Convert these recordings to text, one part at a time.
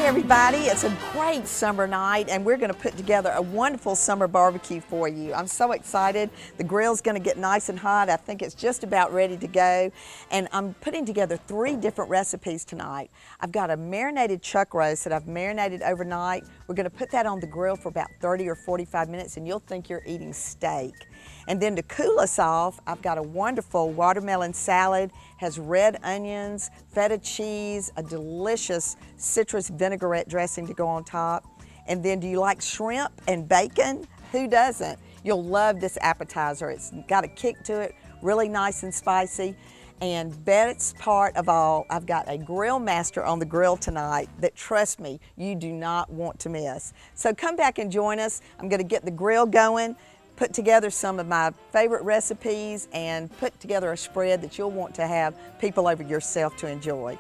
everybody, it's a great summer night and we're going to put together a wonderful summer barbecue for you. I'm so excited. The grill's going to get nice and hot. I think it's just about ready to go. And I'm putting together 3 different recipes tonight. I've got a marinated chuck roast that I've marinated overnight. We're going to put that on the grill for about 30 or 45 minutes and you'll think you're eating steak. And then to cool us off, I've got a wonderful watermelon salad, has red onions, feta cheese, a delicious citrus vinaigrette dressing to go on top. And then do you like shrimp and bacon? Who doesn't? You'll love this appetizer. It's got a kick to it, really nice and spicy. And best part of all, I've got a grill master on the grill tonight that, trust me, you do not want to miss. So come back and join us. I'm going to get the grill going, put together some of my favorite recipes, and put together a spread that you'll want to have people over yourself to enjoy.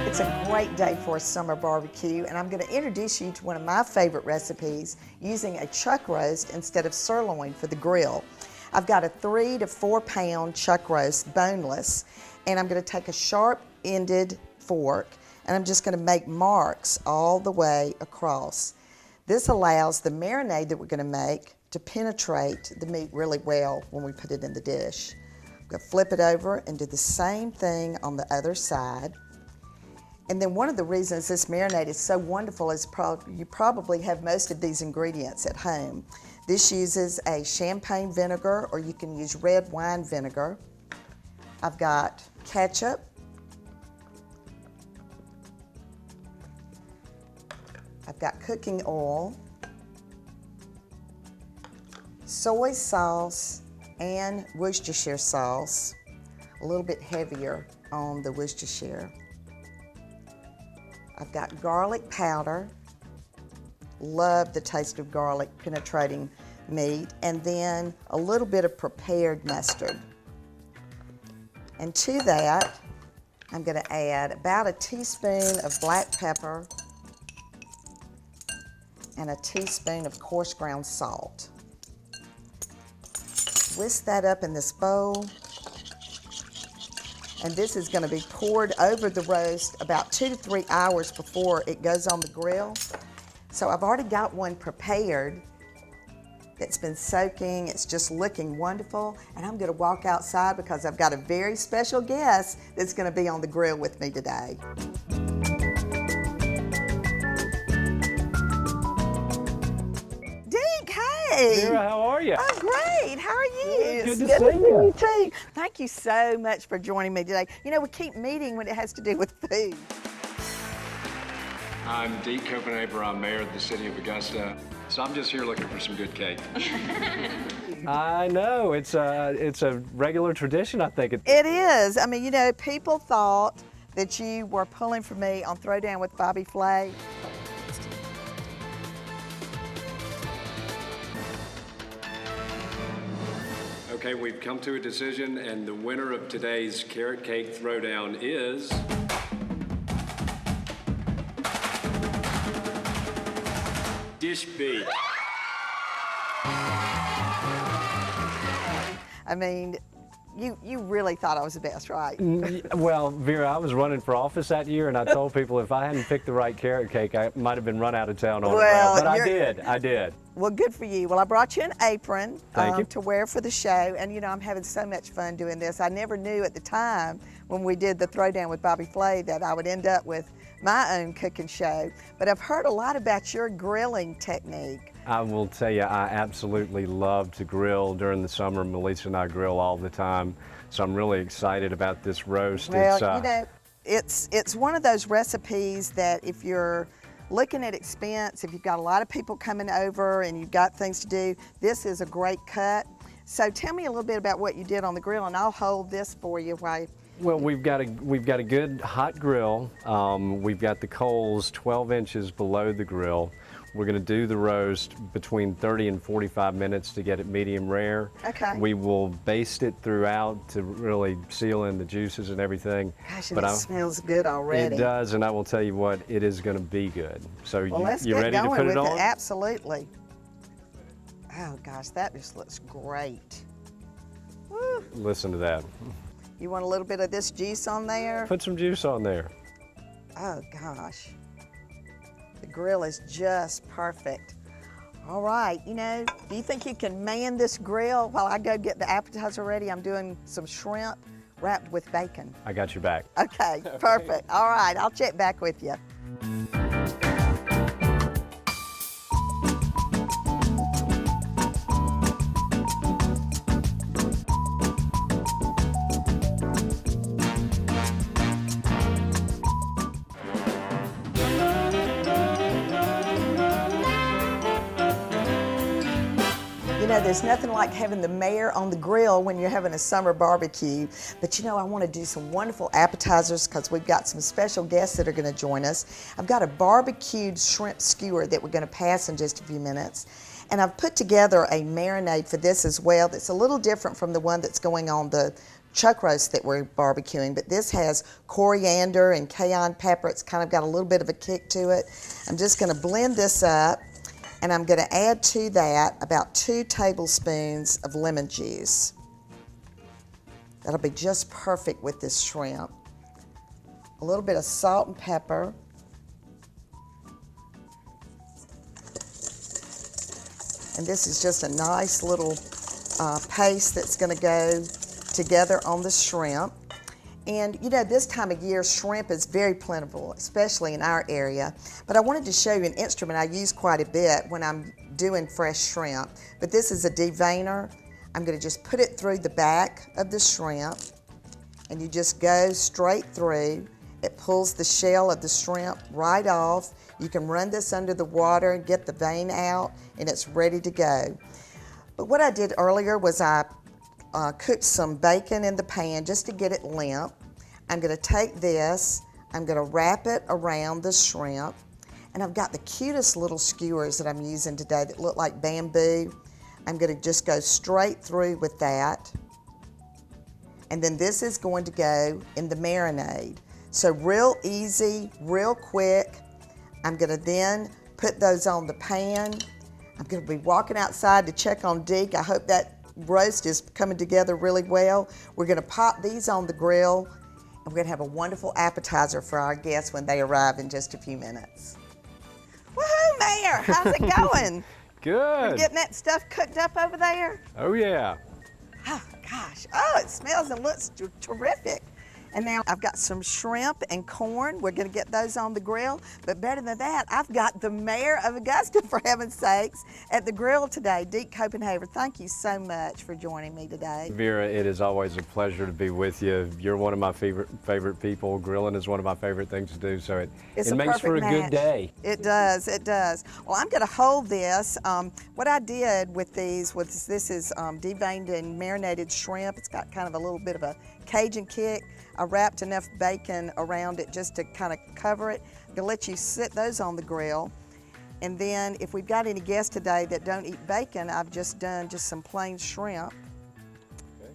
It's a great day for a summer barbecue, and I'm going to introduce you to one of my favorite recipes using a chuck roast instead of sirloin for the grill. I've got a 3 to 4 pound chuck roast, boneless, and I'm going to take a sharp-ended fork and I'm just going to make marks all the way across. This allows the marinade that we're going to make to penetrate the meat really well when we put it in the dish. I'm going to flip it over and do the same thing on the other side. And then one of the reasons this marinade is so wonderful is you probably have most of these ingredients at home. This uses a champagne vinegar, or you can use red wine vinegar. I've got ketchup. I've got cooking oil, soy sauce, and Worcestershire sauce. A little bit heavier on the Worcestershire. I've got garlic powder. Love the taste of garlic penetrating meat, and then a little bit of prepared mustard. And to that, I'm going to add about a teaspoon of black pepper and a teaspoon of coarse ground salt. Whisk that up in this bowl. And this is going to be poured over the roast about 2 to 3 hours before it goes on the grill. So I've already got one prepared that's been soaking. It's just looking wonderful. And I'm going to walk outside because I've got a very special guest that's going to be on the grill with me today. Deke, hey! Vera, how are you? I'm great. How are you? Good to see you. Too. Thank you so much for joining me today. You know, we keep meeting when it has to do with food. I'm Deke Copenhaver. I'm mayor of the city of Augusta. So I'm just here looking for some good cake. I know, it's a regular tradition, I think. It is. I mean, you know, people thought that you were pulling for me on Throwdown with Bobby Flay. Okay, we've come to a decision, and the winner of today's carrot cake throwdown is... Dish B. I mean, you really thought I was the best, right? Well, Vera, I was running for office that year, and I told people if I hadn't picked the right carrot cake, I might have been run out of town on it. But I did. Well, good for you. Well, I brought you an apron you. to wear for the show, and you know, I'm having so much fun doing this. I never knew at the time when we did the Throwdown with Bobby Flay that I would end up with my own cooking show, but I've heard a lot about your grilling technique. I will tell you, I absolutely love to grill during the summer. Melissa and I grill all the time, so I'm really excited about this roast. Well, you know, it's one of those recipes that if you're looking at expense, if you've got a lot of people coming over and you've got things to do, this is a great cut. So tell me a little bit about what you did on the grill, and I'll hold this for you while. Well, we've got a good hot grill. We've got the coals 12 inches below the grill. We're going to do the roast between 30 and 45 minutes to get it medium rare. Okay. We will baste it throughout to really seal in the juices and everything. Gosh, and it smells good already. It does, and I will tell you what, it is going to be good. So well, you ready to put it on? Absolutely. Oh gosh, that just looks great. Woo. Listen to that. You want a little bit of this juice on there? Put some juice on there. Oh gosh. The grill is just perfect. All right, you know, do you think you can man this grill while I go get the appetizer ready? I'm doing some shrimp wrapped with bacon. I got your back. Okay, perfect. All right, I'll check back with you. You know, there's nothing like having the mayor on the grill when you're having a summer barbecue. But you know, I want to do some wonderful appetizers because we've got some special guests that are going to join us. I've got a barbecued shrimp skewer that we're going to pass in just a few minutes. And I've put together a marinade for this as well that's a little different from the one that's going on the chuck roast that we're barbecuing, but this has coriander and cayenne pepper. It's kind of got a little bit of a kick to it. I'm just going to blend this up. And I'm going to add to that about 2 tablespoons of lemon juice. That'll be just perfect with this shrimp. A little bit of salt and pepper. And this is just a nice little paste that's going to go together on the shrimp. And you know, this time of year, shrimp is very plentiful, especially in our area. But I wanted to show you an instrument I use quite a bit when I'm doing fresh shrimp. But this is a deveiner. I'm going to just put it through the back of the shrimp, and you just go straight through. It pulls the shell of the shrimp right off. You can run this under the water and get the vein out, and it's ready to go. But what I did earlier was I cooked some bacon in the pan just to get it limp. I'm going to take this, I'm going to wrap it around the shrimp, and I've got the cutest little skewers that I'm using today that look like bamboo. I'm going to just go straight through with that. And then this is going to go in the marinade. So real easy, real quick. I'm going to then put those on the pan. I'm going to be walking outside to check on Deke. I hope that roast is coming together really well. We're going to pop these on the grill, and we're going to have a wonderful appetizer for our guests when they arrive in just a few minutes. Woohoo, Mayor! How's it going? Good. You getting that stuff cooked up over there? Oh yeah. Oh gosh, oh, it smells and looks terrific. And now I've got some shrimp and corn. We're going to get those on the grill. But better than that, I've got the mayor of Augusta, for heaven's sakes, at the grill today. Deke Copenhaver, thank you so much for joining me today. Vera, it is always a pleasure to be with you. You're one of my favorite people. Grilling is one of my favorite things to do, so it makes for a good day. It does, it does. Well, I'm going to hold this. What I did with these was this is deveined and marinated shrimp. It's got kind of a little bit of a Cajun kick. I wrapped enough bacon around it just to kind of cover it. I'm gonna let you sit those on the grill. And then if we've got any guests today that don't eat bacon, I've just done just some plain shrimp. Okay.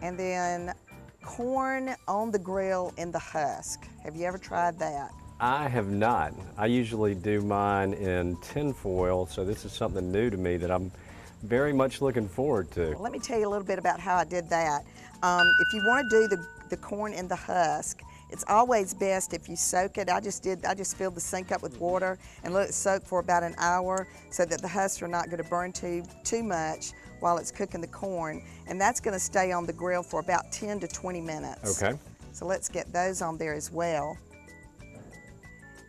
And then corn on the grill in the husk. Have you ever tried that? I have not. I usually do mine in tin foil, so this is something new to me that I'm very much looking forward to. Well, let me tell you a little bit about how I did that. If you want to do the corn in the husk, it's always best if you soak it. I just filled the sink up with water and let it soak for about an hour so that the husks are not going to burn too much while it's cooking the corn. And that's going to stay on the grill for about 10 to 20 minutes. Okay. So let's get those on there as well.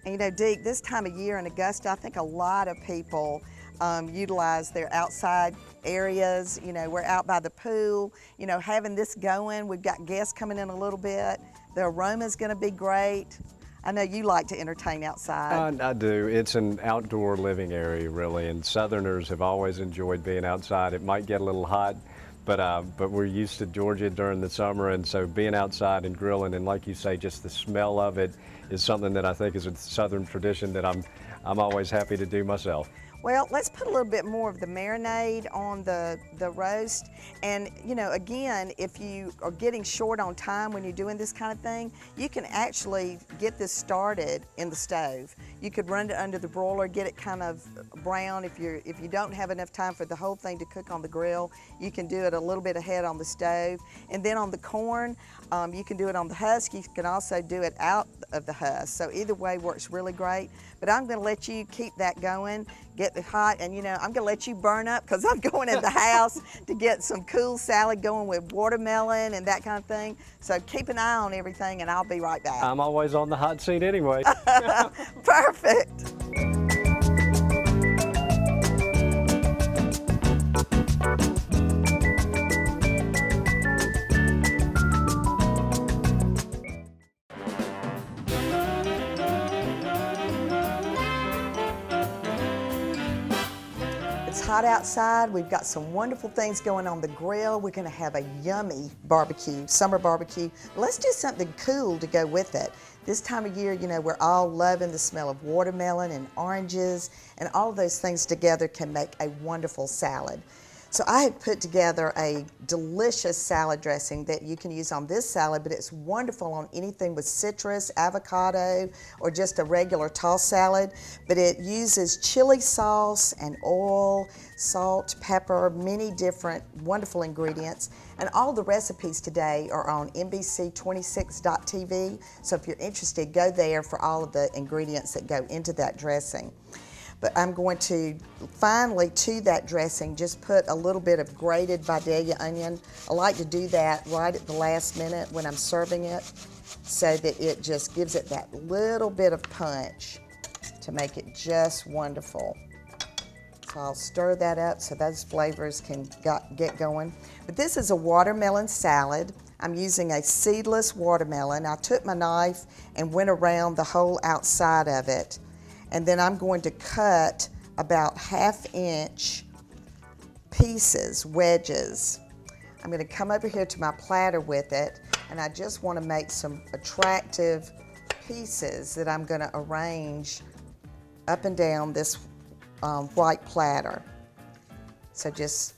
And you know, Deke, this time of year in Augusta, I think a lot of people utilize their outside areas. You know, we're out by the pool, you know, having this going. We've got guests coming in a little bit. The aroma's gonna be great. I know you like to entertain outside. I do. It's an outdoor living area, really, and Southerners have always enjoyed being outside. It might get a little hot, but we're used to Georgia during the summer, and so being outside and grilling, and like you say, just the smell of it is something that I think is a Southern tradition that I'm always happy to do myself. Well, let's put a little bit more of the marinade on the roast. And you know, again, if you are getting short on time when you're doing this kind of thing, you can actually get this started in the stove. You could run it under the broiler, get it kind of brown. If you don't have enough time for the whole thing to cook on the grill, you can do it a little bit ahead on the stove. And then on the corn, you can do it on the husk. You can also do it out of the husk. So either way works really great. But I'm going to let you keep that going, get it hot, and you know, I'm going to let you burn up because I'm going in the house to get some cool salad going with watermelon and that kind of thing. So keep an eye on everything, and I'll be right back. I'm always on the hot seat anyway. Perfect. It's hot outside. We've got some wonderful things going on the grill. We're gonna have a yummy barbecue, summer barbecue. Let's do something cool to go with it. This time of year, you know, we're all loving the smell of watermelon and oranges, and all of those things together can make a wonderful salad. So I have put together a delicious salad dressing that you can use on this salad, but it's wonderful on anything with citrus, avocado, or just a regular tossed salad. But it uses chili sauce and oil, salt, pepper, many different wonderful ingredients. And all the recipes today are on NBC26.tv. So if you're interested, go there for all of the ingredients that go into that dressing. But I'm going to finally, to that dressing, just put a little bit of grated Vidalia onion. I like to do that right at the last minute when I'm serving it so that it just gives it that little bit of punch to make it just wonderful. So I'll stir that up so those flavors can get going. But this is a watermelon salad. I'm using a seedless watermelon. I took my knife and went around the whole outside of it. And then I'm going to cut about 1/2 inch pieces, wedges. I'm going to come over here to my platter with it, and I just want to make some attractive pieces that I'm going to arrange up and down this white platter. So just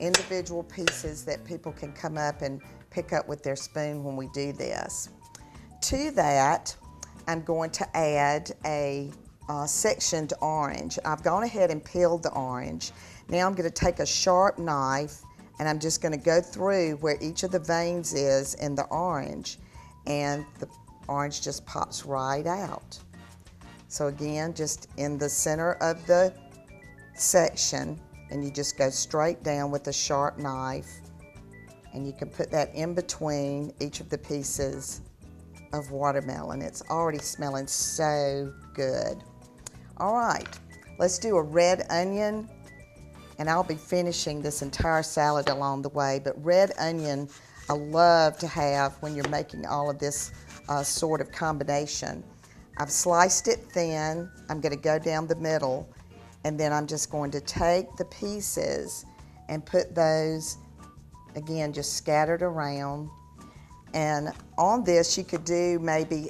individual pieces that people can come up and pick up with their spoon when we do this. To that, I'm going to add a sectioned orange. I've gone ahead and peeled the orange. Now I'm going to take a sharp knife and I'm just going to go through where each of the veins is in the orange, and the orange just pops right out. So again, just in the center of the section, and you just go straight down with a sharp knife, and you can put that in between each of the pieces of watermelon. It's already smelling so good. All right, let's do a red onion, and I'll be finishing this entire salad along the way, but red onion I love to have when you're making all of this sort of combination. I've sliced it thin. I'm going to go down the middle, and then I'm just going to take the pieces and put those, again, just scattered around. And on this, you could do maybe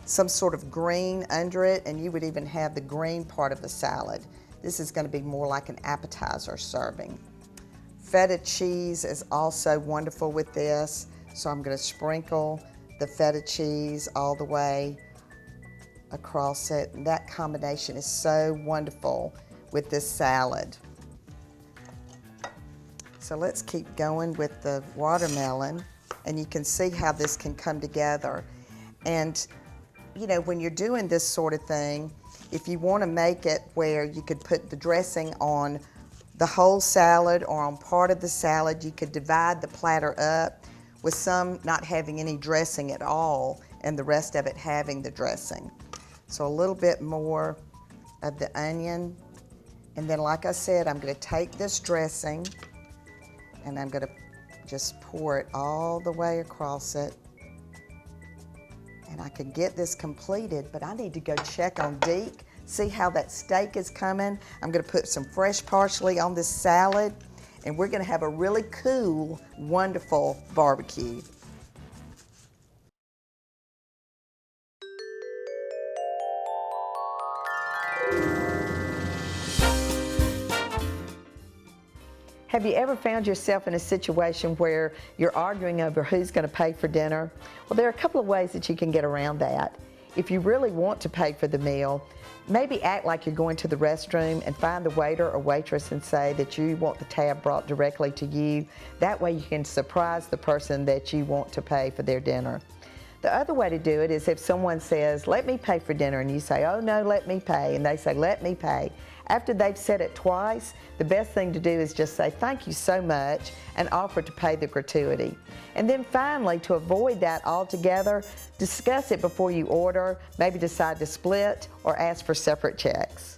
some sort of green under it, and you would even have the green part of the salad. This is going to be more like an appetizer serving. Feta cheese is also wonderful with this, so I'm going to sprinkle the feta cheese all the way across it. And that combination is so wonderful with this salad. So let's keep going with the watermelon. And you can see how this can come together. And you know, when you're doing this sort of thing, if you want to make it where you could put the dressing on the whole salad or on part of the salad, you could divide the platter up with some not having any dressing at all and the rest of it having the dressing. So a little bit more of the onion. And then, like I said, I'm going to take this dressing and I'm going to just pour it all the way across it. And I could get this completed, but I need to go check on Deke, see how that steak is coming. I'm going to put some fresh parsley on this salad, and we're going to have a really cool, wonderful barbecue. Have you ever found yourself in a situation where you're arguing over who's going to pay for dinner? Well, there are a couple of ways that you can get around that. If you really want to pay for the meal, maybe act like you're going to the restroom and find the waiter or waitress and say that you want the tab brought directly to you. That way you can surprise the person that you want to pay for their dinner. The other way to do it is if someone says, "Let me pay for dinner," and you say, "Oh no, let me pay," and they say, "Let me pay." After they've said it twice, the best thing to do is just say, "Thank you so much," and offer to pay the gratuity. And then finally, to avoid that altogether, discuss it before you order, maybe decide to split or ask for separate checks.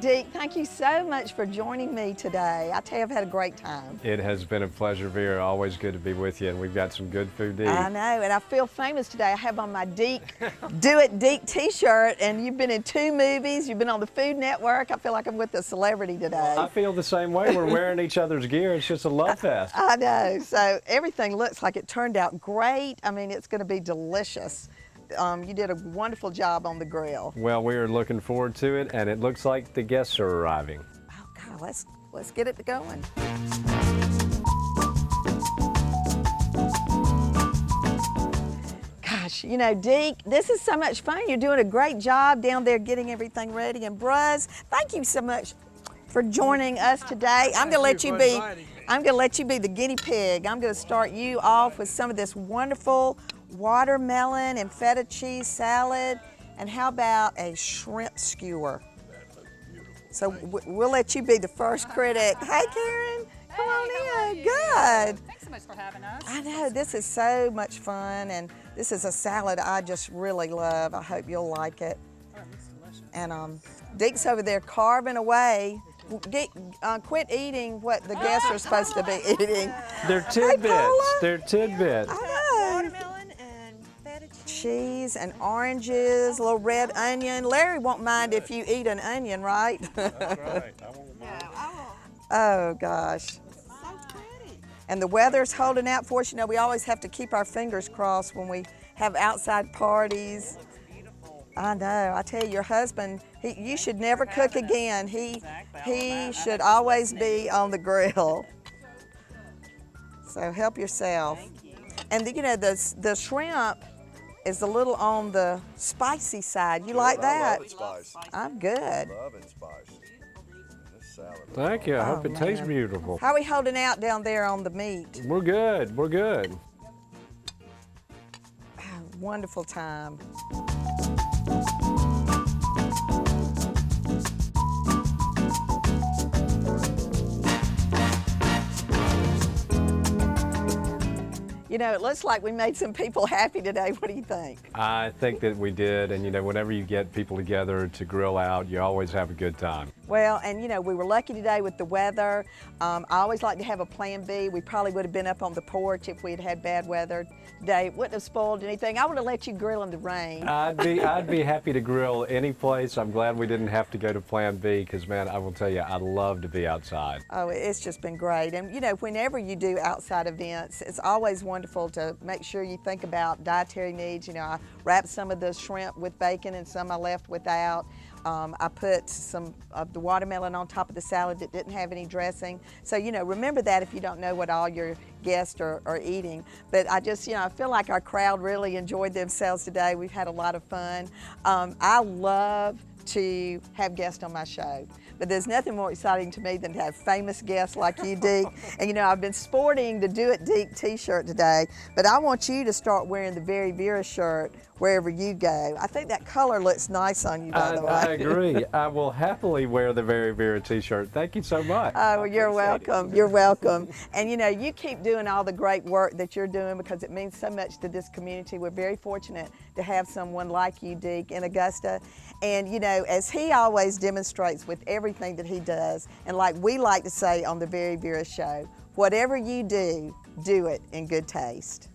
Deke, thank you so much for joining me today. I tell you, I've had a great time. It has been a pleasure, Vera. Always good to be with you, and we've got some good food to eat. I know, and I feel famous today. I have on my Deke, Do It Deke t-shirt, and you've been in 2 movies. You've been on the Food Network. I feel like I'm with a celebrity today. I feel the same way. We're wearing each other's gear. It's just a love fest. I know. So everything looks like it turned out great. I mean, it's going to be delicious. You did a wonderful job on the grill. Well, we are looking forward to it, and it looks like the guests are arriving. Oh God, let's get it going. Gosh, you know, Deke, this is so much fun. You're doing a great job down there getting everything ready. And Bruz, thank you so much for joining us today. I'm gonna let you be the guinea pig. I'm gonna start you off with some of this wonderful watermelon and feta cheese salad, and how about a shrimp skewer? So we'll let you be the first critic. Hey, Karen, come on in. Good. Thanks so much for having us. I know, this is so much fun, and this is a salad I just really love. I hope you'll like it. Oh, it looks delicious. And Deke's over there carving away. Deke, quit eating what the guests are supposed to be eating. They're tidbits. Paula. They're tidbits. I know. Watermelon and feta Cheese and oranges, a little red onion. Larry won't mind if you eat an onion, right? That's right. I won't mind. Oh gosh. So pretty. And the weather's holding out for us. You know, we always have to keep our fingers crossed when we have outside parties. I know. I tell you, your husband, you should never cook again. He should always be on the grill. So help yourself. And you know, the shrimp is a little on the spicy side. You like that? I love it spicy. I'm good. Love it spicy. This salad. Thank you. I hope it tastes man. beautiful. How are we holding out down there on the meat? We're good. We're good. Wonderful time. You know, it looks like we made some people happy today. What do you think? I think that we did, and you know, whenever you get people together to grill out, you always have a good time. Well, and you know, we were lucky today with the weather. I always like to have a plan B. We probably would have been up on the porch if we had had bad weather today. It wouldn't have spoiled anything. I would have let you grill in the rain. I'd be happy to grill any place. I'm glad we didn't have to go to Plan B, because man, I will tell you, I love to be outside. Oh, it's just been great. And you know, whenever you do outside events, it's always wonderful to make sure you think about dietary needs. You know, I wrapped some of the shrimp with bacon and some I left without. I put some of the watermelon on top of the salad that didn't have any dressing. So, you know, remember that if you don't know what all your guests are eating. But I just, you know, I feel like our crowd really enjoyed themselves today. We've had a lot of fun. I love to have guests on my show, but there's nothing more exciting to me than to have famous guests like you, Deke. And you know, I've been sporting the Do It Deke t-shirt today, but I want you to start wearing the VeryVera shirt wherever you go. I think that color looks nice on you, by the way. I agree. I will happily wear the VeryVera t-shirt. Thank you so much. Oh, well, you're welcome. You're welcome. And you know, you keep doing all the great work that you're doing because it means so much to this community. We're very fortunate to have someone like you, Deke, in Augusta. And you know, as he always demonstrates with everything that he does, and like we like to say on the VeryVera show, whatever you do, do it in good taste.